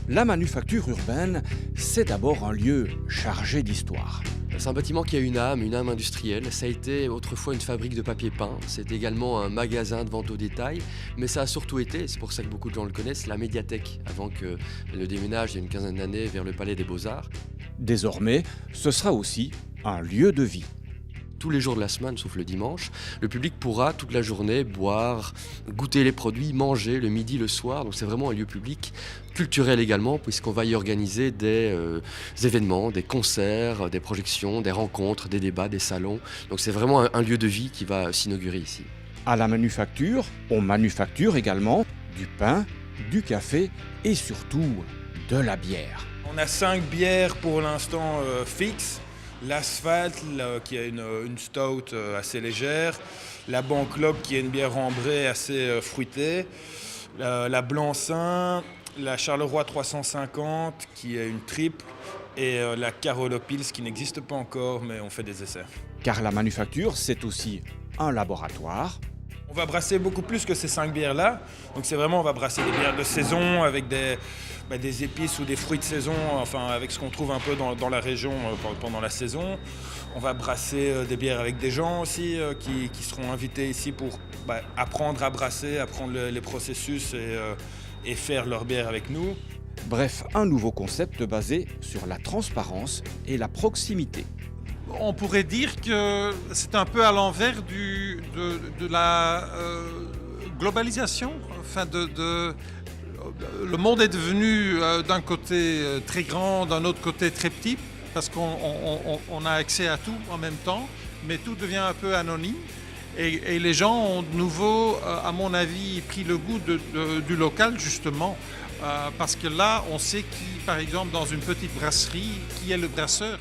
La manufacture urbaine, c'est d'abord un lieu chargé d'histoire. C'est un bâtiment qui a une âme industrielle. Ça a été autrefois une fabrique de papier peint. C'est également un magasin de vente au détail. Mais ça a surtout été, c'est pour ça que beaucoup de gens le connaissent, la médiathèque, avant que le déménage il y a une quinzaine d'années vers le Palais des Beaux-Arts. Désormais, ce sera aussi un lieu de vie. Tous les jours de la semaine, sauf le dimanche, le public pourra toute la journée boire, goûter les produits, manger le midi, le soir. Donc c'est vraiment un lieu public, culturel également, puisqu'on va y organiser des événements, des concerts, des projections, des rencontres, des débats, des salons. Donc c'est vraiment un lieu de vie qui va s'inaugurer ici. À la manufacture, on manufacture également du pain, du café et surtout de la bière. On a 5 bières pour l'instant fixes. L'Asphalte qui a une stout assez légère, la Banclope qui est une bière ambrée assez fruitée, la Blanc-Seing, la Charleroi 350 qui est une triple et la Carolopils qui n'existe pas encore mais on fait des essais. Car la manufacture, c'est aussi un laboratoire. On va brasser beaucoup plus que ces 5 bières-là. Donc c'est vraiment, on va brasser des bières de saison avec des épices ou des fruits de saison, enfin avec ce qu'on trouve un peu dans la région pendant la saison. On va brasser des bières avec des gens aussi qui seront invités ici pour apprendre à brasser, apprendre les processus et faire leur bière avec nous. Bref, un nouveau concept basé sur la transparence et la proximité. On pourrait dire que c'est un peu à l'envers de la globalisation. Enfin, le monde est devenu d'un côté très grand, d'un autre côté très petit, parce qu'on a accès à tout en même temps, mais tout devient un peu anonyme. Et les gens ont de nouveau, à mon avis, pris le goût du local, justement, parce que là, on sait qui, par exemple, dans une petite brasserie, qui est le brasseur.